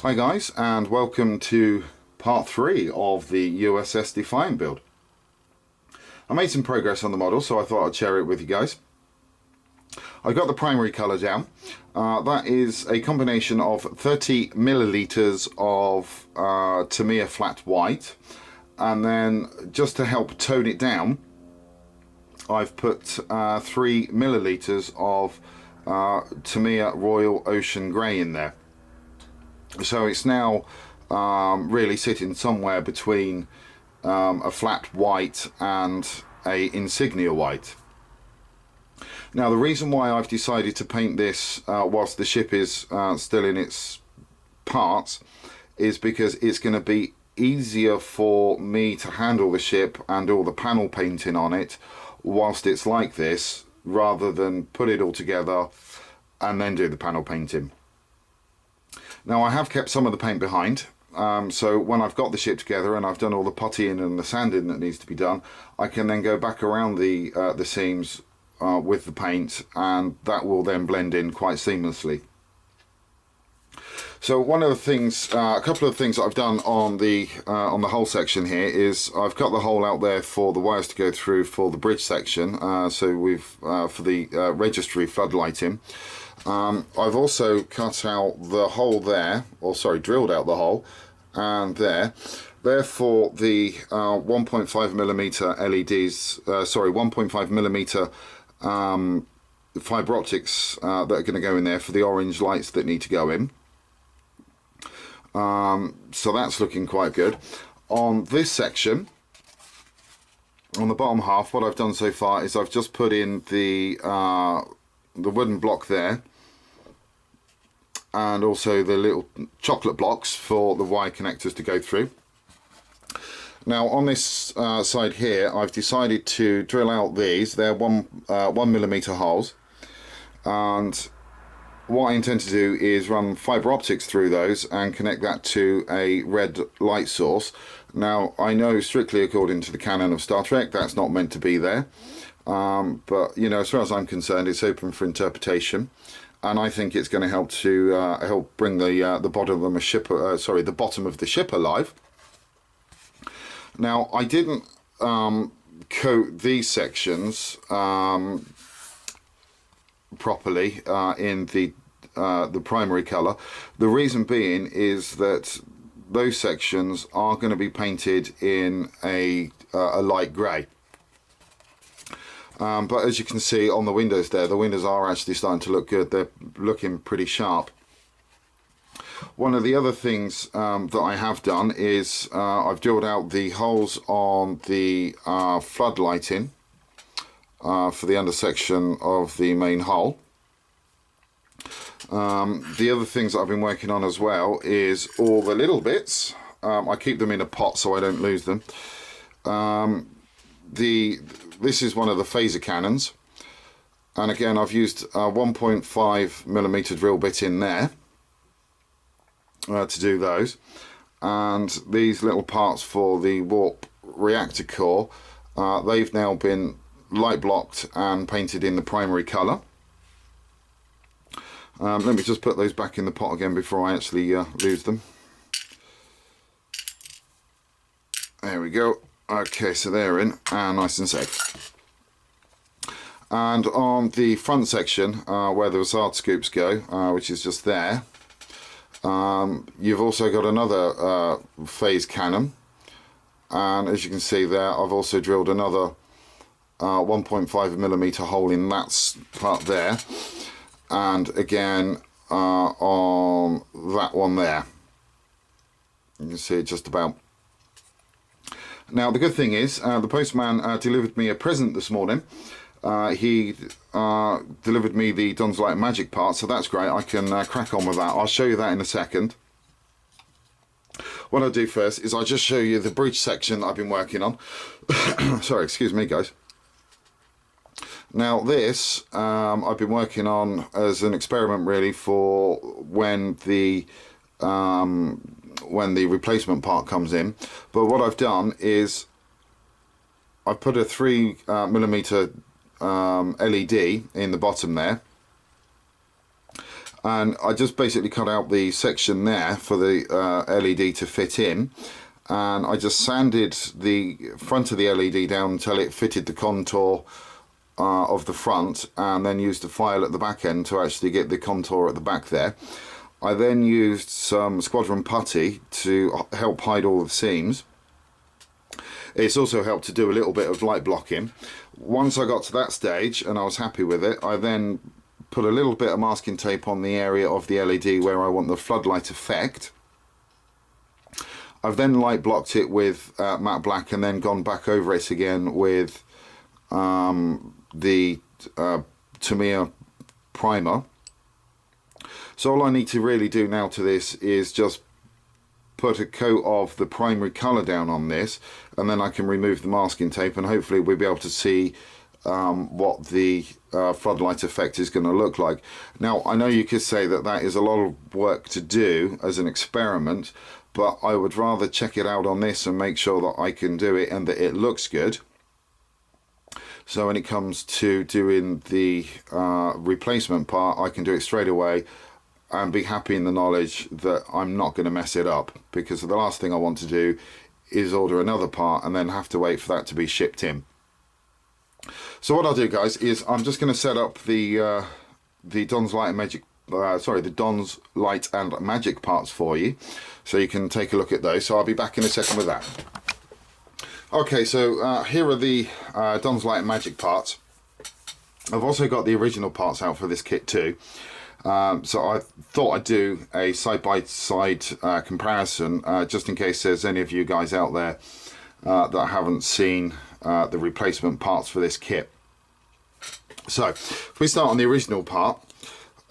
Hi guys, and welcome to part 3 of the USS Defiant build. I made some progress on the model, so I thought I'd share it with you guys. I got the primary colour down. That is a combination of 30 millilitres of Tamiya flat white, and then just to help tone it down, I've put 3 millilitres of Tamiya Royal Ocean Grey in there. So it's now really sitting somewhere between a flat white and a insignia white. Now the reason why I've decided to paint this whilst the ship is still in its parts is because it's going to be easier for me to handle the ship and all the panel painting on it whilst it's like this, rather than put it all together and then do the panel painting. Now I have kept some of the paint behind, so when I've got the ship together and I've done all the puttying and the sanding that needs to be done, I can then go back around the seams with the paint, and that will then blend in quite seamlessly. So one of the things, a couple of things that I've done on the hull section here is I've cut the hole out there for the wires to go through for the bridge section, so we've for the registry floodlighting. I've also cut out the hole there, or sorry, drilled out the hole, and there. Therefore, the 1.5mm LEDs, 1.5mm fibre optics that are going to go in there for the orange lights that need to go in. So that's looking quite good. On this section, on the bottom half, what I've done so far is I've just put in the wooden block there, and also the little chocolate blocks for the wire connectors to go through. Now on this side here, I've decided to drill out these. They're 1mm holes, and what I intend to do is run fibre optics through those and connect that to a red light source. Now I know, strictly according to the canon of Star Trek, that's not meant to be there, but you know, as far as I'm concerned, it's open for interpretation, and I think it's going to help to help bring the bottom of the ship, the bottom of the ship alive. Now I didn't coat these sections properly in the primary colour. The reason being is that those sections are going to be painted in a light grey. But as you can see on the windows there, the windows are actually starting to look good. They're looking pretty sharp. One of the other things that I have done is I've drilled out the holes on the floodlighting for the undersection of the main hull. The other things that I've been working on as well is all the little bits. I keep them in a pot so I don't lose them. This is one of the phaser cannons, and again I've used a 1.5mm drill bit in there to do those, and these little parts for the warp reactor core, they've now been light blocked and painted in the primary colour. Let me just put those back in the pot again before I actually lose them. There we go. Okay, so they're in and nice and safe. And on the front section, where the Hazard scoops go, which is just there, you've also got another phase cannon, and as you can see there, I've also drilled another 1.5mm hole in that part there, and again on that one there. You can see it just about. Now the good thing is the postman delivered me a present this morning, he delivered me the Don's Light Magic part, so that's great. I can crack on with that. I'll show you that in a second. What I'll do first is I'll just show you the bridge section that I've been working on. Sorry, excuse me guys. Now this I've been working on as an experiment really for when the replacement part comes in. But what I've done is I've put a 3mm LED in the bottom there, and I just basically cut out the section there for the LED to fit in, and I just sanded the front of the LED down until it fitted the contour of the front, and then used a file at the back end to actually get the contour at the back there. I then used some squadron putty to help hide all the seams. It's also helped to do a little bit of light blocking. Once I got to that stage and I was happy with it, I then put a little bit of masking tape on the area of the LED where I want the floodlight effect. I've then light blocked it with matte black, and then gone back over it again with the Tamiya primer. So all I need to really do now to this is just put a coat of the primary colour down on this, and then I can remove the masking tape, and hopefully we'll be able to see what the floodlight effect is going to look like. Now I know you could say that that is a lot of work to do as an experiment, but I would rather check it out on this and make sure that I can do it and that it looks good. So when it comes to doing the replacement part, I can do it straight away and be happy in the knowledge that I'm not going to mess it up, because the last thing I want to do is order another part and then have to wait for that to be shipped in. So what I'll do guys is I'm just going to set up the Don's Light and Magic the Don's Light and Magic parts for you, so you can take a look at those. So I'll be back in a second with that. Okay, so here are the Don's Light and Magic parts. I've also got the original parts out for this kit too. So I thought I'd do a side-by-side comparison, just in case there's any of you guys out there that haven't seen the replacement parts for this kit. So if we start on the original part,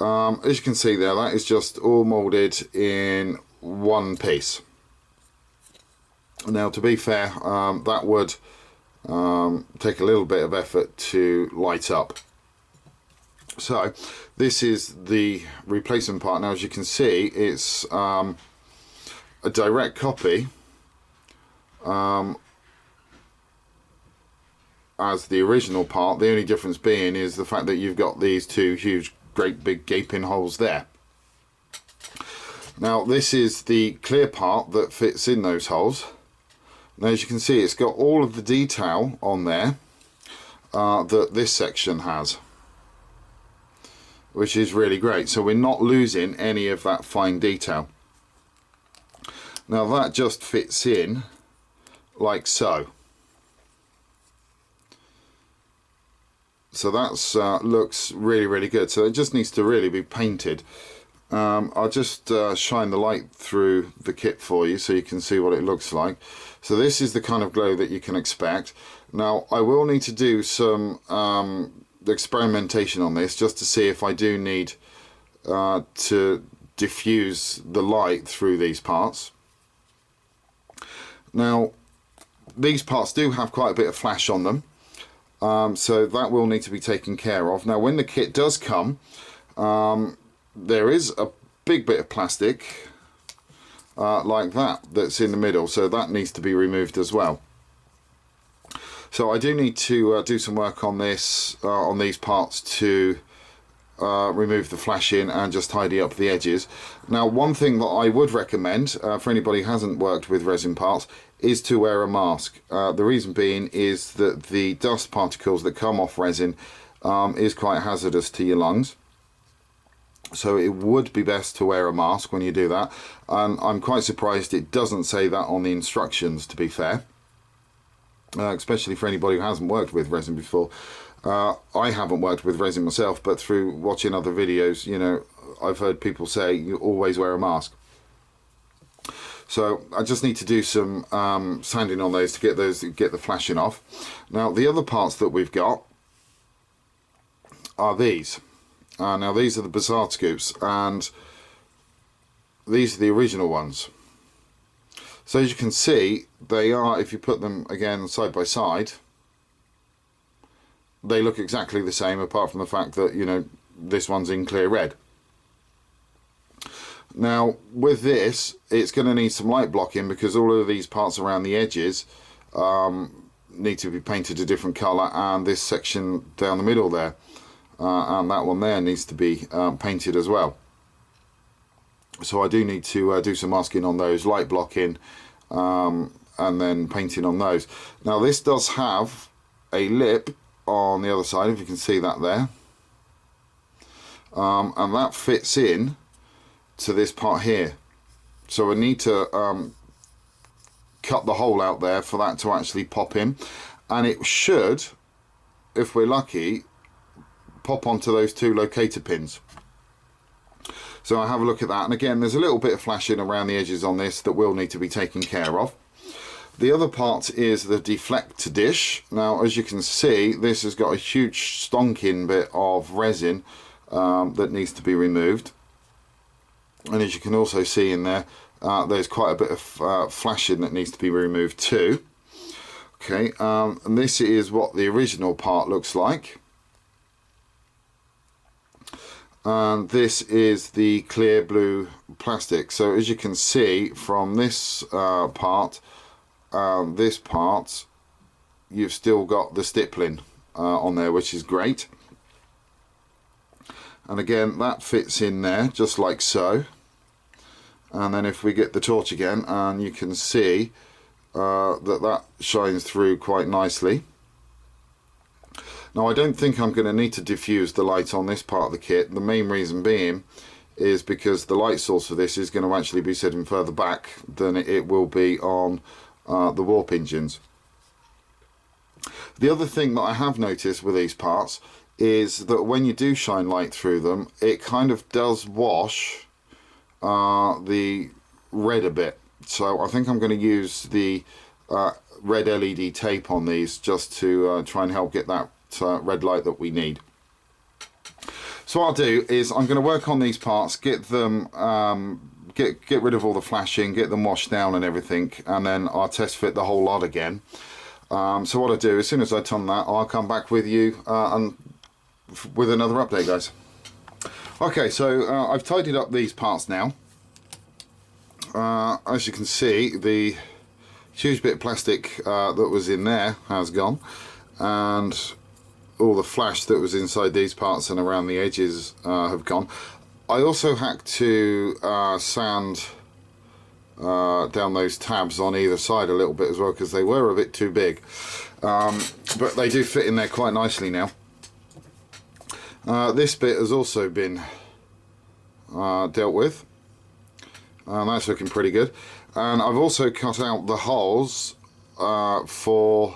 as you can see there, that is just all moulded in one piece. Now to be fair, that would take a little bit of effort to light up. So this is the replacement part. Now as you can see, it's a direct copy as the original part. The only difference being is the fact that you've got these two huge great big gaping holes there. Now this is the clear part that fits in those holes. Now as you can see, it's got all of the detail on there that this section has, which is really great. So we're not losing any of that fine detail. Now that just fits in like so. So that's looks really good. So it just needs to really be painted. I'll just shine the light through the kit for you so you can see what it looks like. So this is the kind of glow that you can expect. Now I will need to do some experimentation on this just to see if I do need to diffuse the light through these parts. Now these parts do have quite a bit of flash on them, so that will need to be taken care of. Now when the kit does come, there is a big bit of plastic like that's in the middle, so that needs to be removed as well. So I do need to do some work on this, on these parts, to remove the flashing and just tidy up the edges. Now one thing that I would recommend for anybody who hasn't worked with resin parts is to wear a mask. The reason being is that the dust particles that come off resin is quite hazardous to your lungs. So it would be best to wear a mask when you do that, and I'm quite surprised it doesn't say that on the instructions, to be fair. Especially for anybody who hasn't worked with resin before. I haven't worked with resin myself, but through watching other videos, you know, I've heard people say you always wear a mask. So I just need to do some sanding on those to get the flashing off. Now the other parts that we've got are these. Now these are the Bizarre scoops, and these are the original ones. So as you can see, they are, if you put them again side by side, they look exactly the same, apart from the fact that, you know, this one's in clear red. Now with this, it's going to need some light blocking, because all of these parts around the edges need to be painted a different colour, and this section down the middle there and that one there needs to be painted as well. So I do need to do some masking on those, light blocking, and then painting on those. Now this does have a lip on the other side, if you can see that there, and that fits in to this part here. So I need to cut the hole out there for that to actually pop in, and it should, if we're lucky, pop onto those two locator pins. So I have a look at that, and again there's a little bit of flashing around the edges on this that will need to be taken care of. The other part is the deflect dish. Now as you can see, this has got a huge stonking bit of resin that needs to be removed, and as you can also see in there, there's quite a bit of flashing that needs to be removed too. Okay, and this is what the original part looks like. And this is the clear blue plastic. So as you can see from this part, this part, you've still got the stippling on there, which is great. And again, that fits in there just like so. And then if we get the torch again, and you can see that shines through quite nicely. Now I don't think I'm going to need to diffuse the light on this part of the kit. The main reason being is because the light source for this is going to actually be sitting further back than it will be on the warp engines. The other thing that I have noticed with these parts is that when you do shine light through them, it kind of does wash the red a bit. So I think I'm going to use the red LED tape on these just to try and help get that red light that we need. So what I'll do is I'm going to work on these parts, get them get rid of all the flashing, get them washed down and everything, and then I'll test fit the whole lot again. So what I do, as soon as I've done that, I'll come back with you and with another update, guys. Okay, so I've tidied up these parts now. As you can see, the huge bit of plastic that was in there has gone, and all the flash that was inside these parts and around the edges have gone. I also had to sand down those tabs on either side a little bit as well, because they were a bit too big, but they do fit in there quite nicely now. This bit has also been dealt with, and that's looking pretty good. And I've also cut out the holes for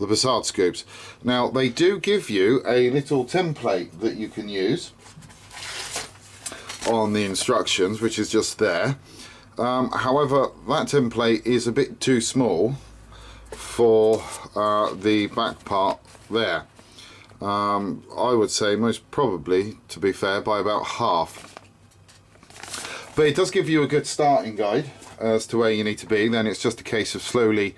the Bizarre scoops. Now they do give you a little template that you can use on the instructions, which is just there. However, that template is a bit too small for the back part there. I would say most probably, to be fair, by about half. But it does give you a good starting guide as to where you need to be. Then it's just a case of slowly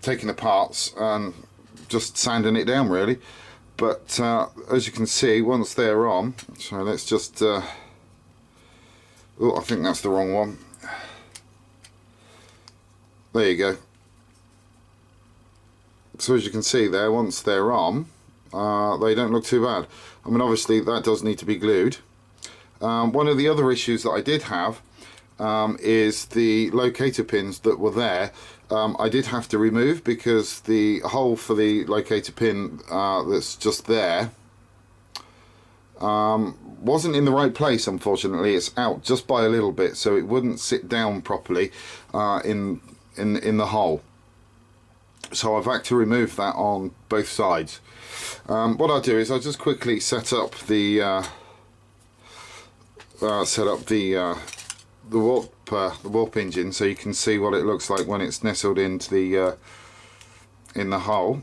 taking the parts and just sanding it down, really. But as you can see, once they're on, so let's just oh, I think that's the wrong one. There you go. So as you can see there, once they're on, they don't look too bad. I mean, obviously that does need to be glued. One of the other issues that I did have is the locator pins that were there. I did have to remove, because the hole for the locator pin that's just there wasn't in the right place, unfortunately. It's out just by a little bit, so it wouldn't sit down properly in the hole. So I've had to remove that on both sides. What I'll do is I'll just quickly set up the warp engine, so you can see what it looks like when it's nestled into the in the hole.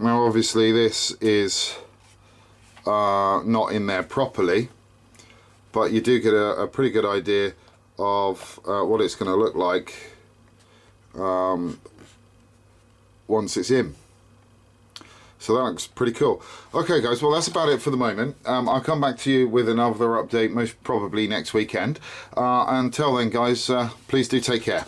Now obviously this is not in there properly, but you do get a pretty good idea of what it's going to look like once it's in. So that looks pretty cool. Okay guys, well that's about it for the moment. I'll come back to you with another update most probably next weekend. Until then guys, please do take care.